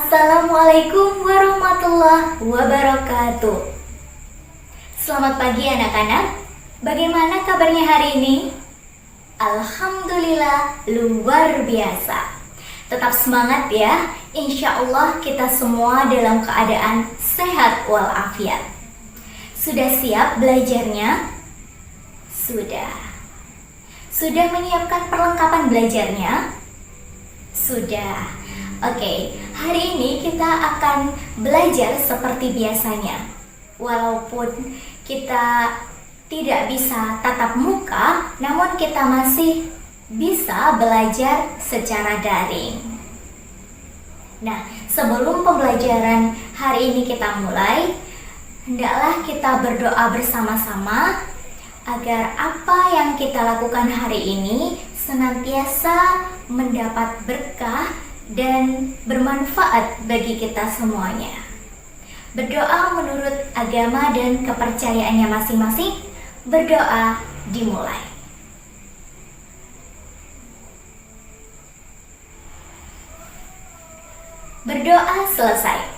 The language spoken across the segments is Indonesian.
Assalamualaikum warahmatullahi wabarakatuh. Selamat pagi anak-anak. Bagaimana kabarnya hari ini? Alhamdulillah luar biasa. Tetap semangat ya. Insya Allah kita semua dalam keadaan sehat walafiat. Sudah siap belajarnya? Sudah. Sudah menyiapkan perlengkapan belajarnya? Sudah. Oke, hari ini kita akan belajar seperti biasanya. Walaupun kita tidak bisa tatap muka, namun kita masih bisa belajar secara daring. Nah, sebelum pembelajaran hari ini kita mulai, hendaklah kita berdoa bersama-sama agar apa yang kita lakukan hari ini senantiasa mendapat berkah dan bermanfaat bagi kita semuanya. Berdoa menurut agama dan kepercayaannya masing-masing. Berdoa dimulai. Berdoa selesai.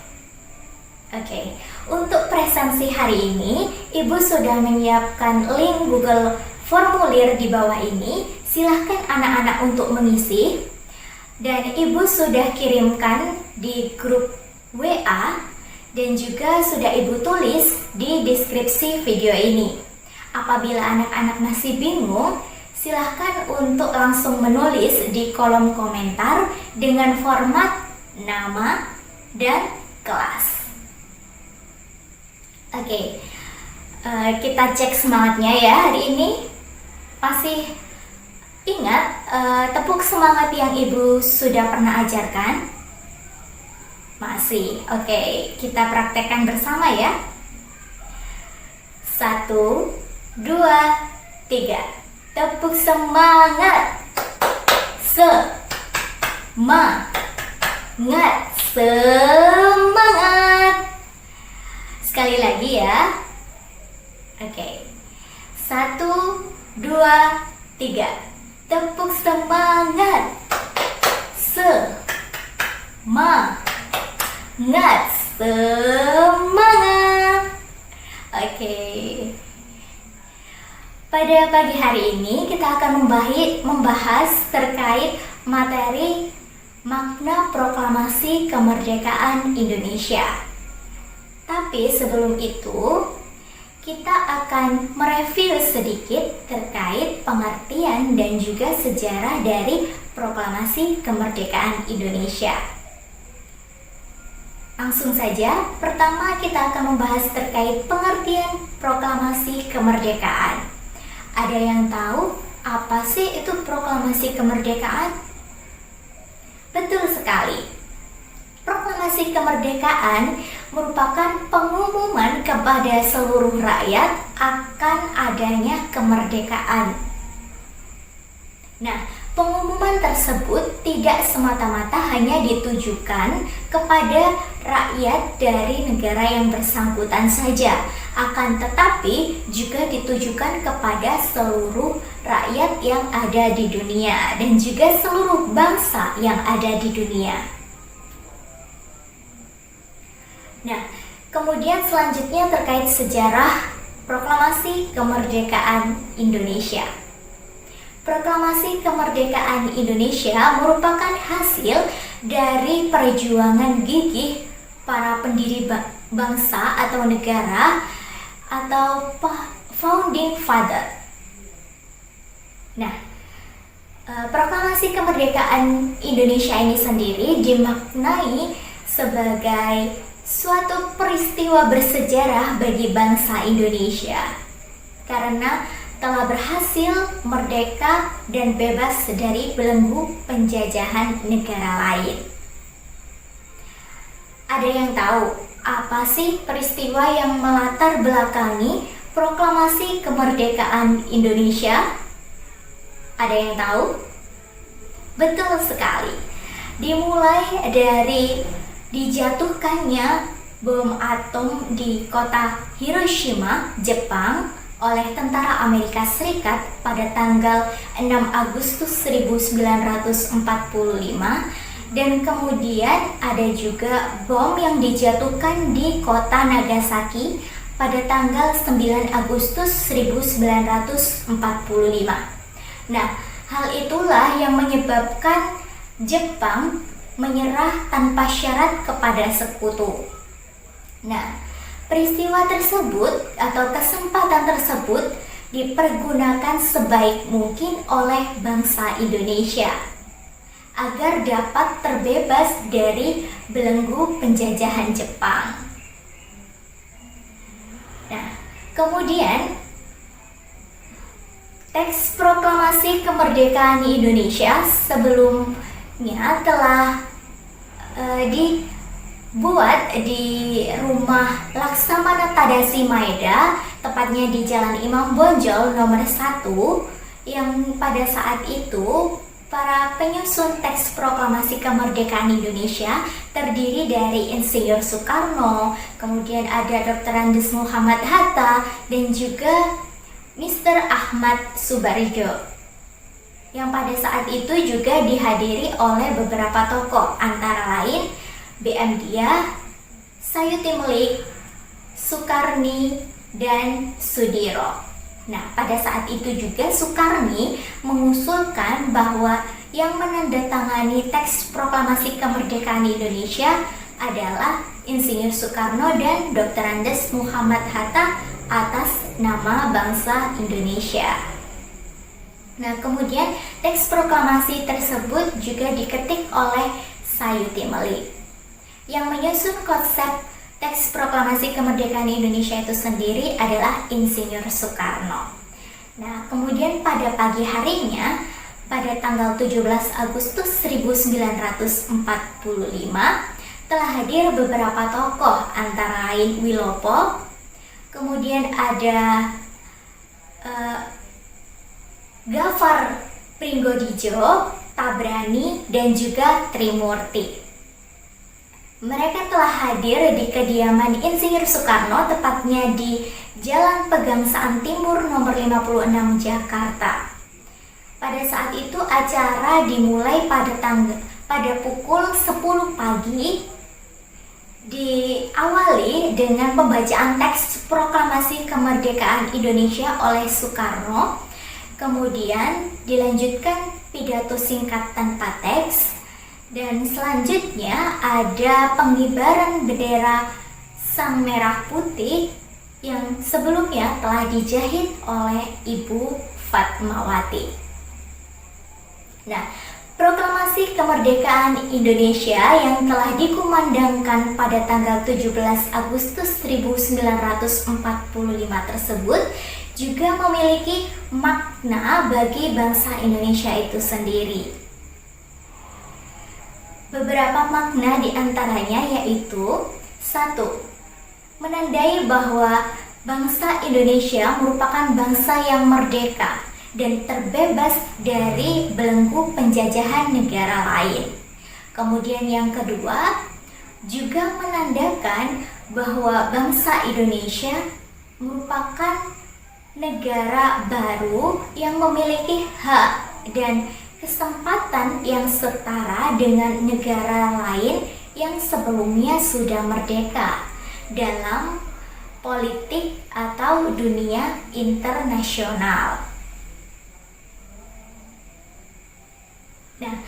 Oke, untuk presensi hari ini, Ibu sudah menyiapkan link Google Formulir di bawah ini. Silahkan anak-anak untuk mengisi. Dan Ibu sudah kirimkan di grup WA dan juga sudah Ibu tulis di deskripsi video ini. Apabila anak-anak masih bingung, silahkan untuk langsung menulis di kolom komentar dengan format nama dan kelas. Oke, kita cek semangatnya ya hari ini. Masih ingat tepuk semangat yang Ibu sudah pernah ajarkan? Masih. Oke, kita praktekkan bersama ya. 1, 2, 3. Tepuk semangat. Semangat. Semangat. Sekali lagi ya. Oke. 1, 2, 3. Tepuk semangat. Semangat. Semangat. Oke. Pada pagi hari ini kita akan membahas terkait materi makna proklamasi kemerdekaan Indonesia. Tapi sebelum itu, kita akan mereview sedikit terkait pengertian dan juga sejarah dari proklamasi kemerdekaan Indonesia. Langsung saja, pertama kita akan membahas terkait pengertian proklamasi kemerdekaan. Ada yang tahu apa sih itu proklamasi kemerdekaan? Betul sekali. Proklamasi kemerdekaan merupakan pengumuman kepada seluruh rakyat akan adanya kemerdekaan. Nah, pengumuman tersebut tidak semata-mata hanya ditujukan kepada rakyat dari negara yang bersangkutan saja, akan tetapi juga ditujukan kepada seluruh rakyat yang ada di dunia dan juga seluruh bangsa yang ada di dunia. Nah, kemudian selanjutnya terkait sejarah proklamasi kemerdekaan Indonesia. Proklamasi kemerdekaan Indonesia merupakan hasil dari perjuangan gigih para pendiri bangsa atau negara atau founding father. Nah, proklamasi kemerdekaan Indonesia ini sendiri dimaknai sebagai suatu peristiwa bersejarah bagi bangsa Indonesia karena telah berhasil merdeka dan bebas dari belenggu penjajahan negara lain. Ada yang tahu apa sih peristiwa yang melatar belakangi proklamasi kemerdekaan Indonesia? Ada yang tahu? Betul sekali. Dimulai dari dijatuhkannya bom atom di kota Hiroshima, Jepang oleh tentara Amerika Serikat pada tanggal 6 Agustus 1945 Dan kemudian ada juga bom yang dijatuhkan di kota Nagasaki pada tanggal 9 Agustus 1945. Nah, hal itulah yang menyebabkan Jepang menyerah tanpa syarat kepada sekutu. Nah, peristiwa tersebut atau kesempatan tersebut dipergunakan sebaik mungkin oleh bangsa Indonesia agar dapat terbebas dari belenggu penjajahan Jepang. Nah, kemudian teks proklamasi kemerdekaan Indonesia sebelumnya telah dibuat di rumah Laksamana Tadashi Maeda, tepatnya di Jalan Imam Bonjol nomor 1, yang pada saat itu para penyusun teks proklamasi kemerdekaan Indonesia terdiri dari Insinyur Soekarno, kemudian ada Dr. Andes Muhammad Hatta, dan juga Mr. Ahmad Subarjo, yang pada saat itu juga dihadiri oleh beberapa tokoh, antara lain B.M. Dia, Sayuti Melik, Sukarni, dan Sudiro. Nah, pada saat itu juga Sukarni mengusulkan bahwa yang menandatangani teks proklamasi kemerdekaan Indonesia adalah Insinyur Soekarno dan Dr. Andes Muhammad Hatta atas nama bangsa Indonesia. Nah, kemudian teks proklamasi tersebut juga diketik oleh Sayuti Melik. Yang menyusun konsep teks proklamasi kemerdekaan Indonesia itu sendiri adalah Insinyur Soekarno. Nah, kemudian pada pagi harinya, pada tanggal 17 Agustus 1945, telah hadir beberapa tokoh, antara lain Wilopo, kemudian ada Gafar Pringgodijo, Tabrani, dan juga Trimurti. Mereka telah hadir di kediaman Insinyur Soekarno, tepatnya di Jalan Pegangsaan Timur nomor 56 Jakarta. Pada saat itu acara dimulai pada pukul 10 pagi, diawali dengan pembacaan teks proklamasi kemerdekaan Indonesia oleh Soekarno, kemudian dilanjutkan pidato singkat tanpa teks, dan selanjutnya ada pengibaran bendera Sang Merah Putih yang sebelumnya telah dijahit oleh Ibu Fatmawati. Nah, proklamasi kemerdekaan Indonesia yang telah dikumandangkan pada tanggal 17 Agustus 1945 tersebut juga memiliki makna bagi bangsa Indonesia itu sendiri. Beberapa makna diantaranya yaitu: 1. Menandai bahwa bangsa Indonesia merupakan bangsa yang merdeka dan terbebas dari belenggu penjajahan negara lain. Kemudian yang kedua, juga menandakan bahwa bangsa Indonesia merupakan negara baru yang memiliki hak dan kesempatan yang setara dengan negara lain yang sebelumnya sudah merdeka dalam politik atau dunia internasional. Nah,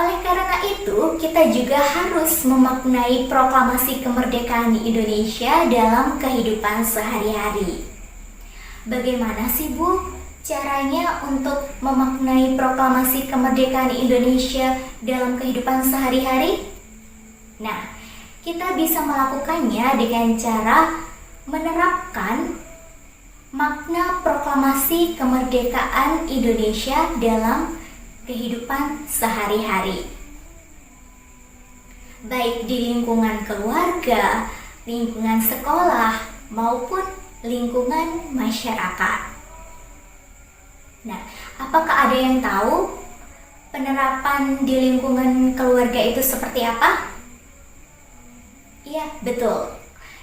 oleh karena itu kita juga harus memaknai proklamasi kemerdekaan Indonesia dalam kehidupan sehari-hari. Bagaimana sih, Bu, caranya untuk memaknai proklamasi kemerdekaan Indonesia dalam kehidupan sehari-hari? Nah, kita bisa melakukannya dengan cara menerapkan makna proklamasi kemerdekaan Indonesia dalam kehidupan sehari-hari, baik di lingkungan keluarga, lingkungan sekolah, maupun lingkungan masyarakat. Nah, apakah ada yang tahu penerapan di lingkungan keluarga itu seperti apa? Iya, betul.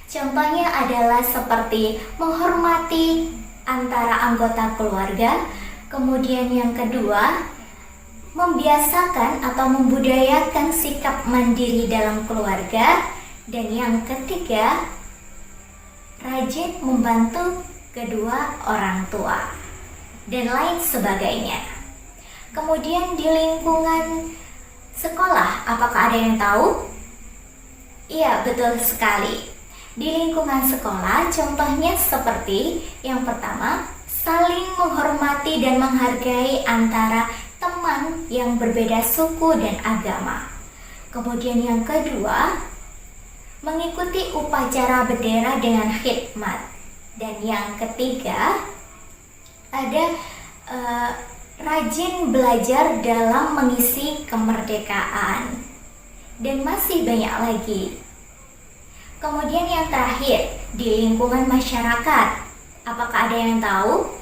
Contohnya adalah seperti menghormati antara anggota keluarga, kemudian yang kedua, membiasakan atau membudayakan sikap mandiri dalam keluarga. Dan yang ketiga, rajin membantu kedua orang tua dan lain sebagainya. Kemudian di lingkungan sekolah, apakah ada yang tahu? Iya, betul sekali. Di lingkungan sekolah, contohnya seperti yang pertama, saling menghormati dan menghargai antara teman yang berbeda suku dan agama. Kemudian yang kedua, mengikuti upacara bendera dengan khidmat. Dan yang ketiga, ada rajin belajar dalam mengisi kemerdekaan. Dan masih banyak lagi. Kemudian yang terakhir, di lingkungan masyarakat, apakah ada yang tahu?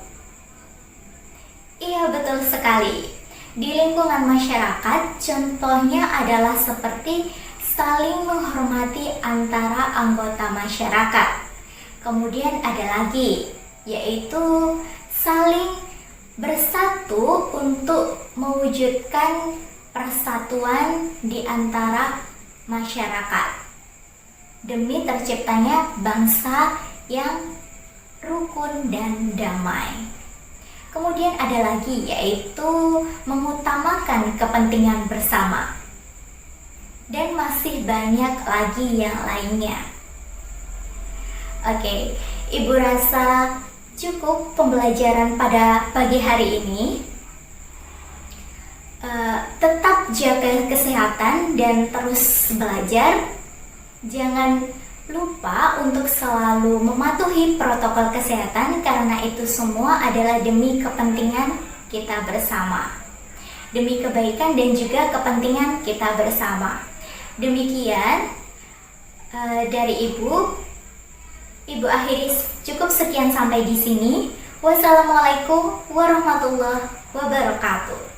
Iya, betul sekali. Di lingkungan masyarakat, contohnya adalah seperti saling menghormati antara anggota masyarakat. Kemudian ada lagi, yaitu saling bersatu untuk mewujudkan persatuan di antara masyarakat demi terciptanya bangsa yang rukun dan damai. Kemudian ada lagi, yaitu mengutamakan kepentingan bersama. Dan masih banyak lagi yang lainnya. Oke, Ibu rasa cukup pembelajaran pada pagi hari ini. Tetap jaga kesehatan dan terus belajar. Jangan lupa untuk selalu mematuhi protokol kesehatan karena itu semua adalah demi kepentingan kita bersama. Demi kebaikan dan juga kepentingan kita bersama. Demikian dari Ibu. Ibu akhiri cukup sekian sampai di sini. Wassalamualaikum warahmatullahi wabarakatuh.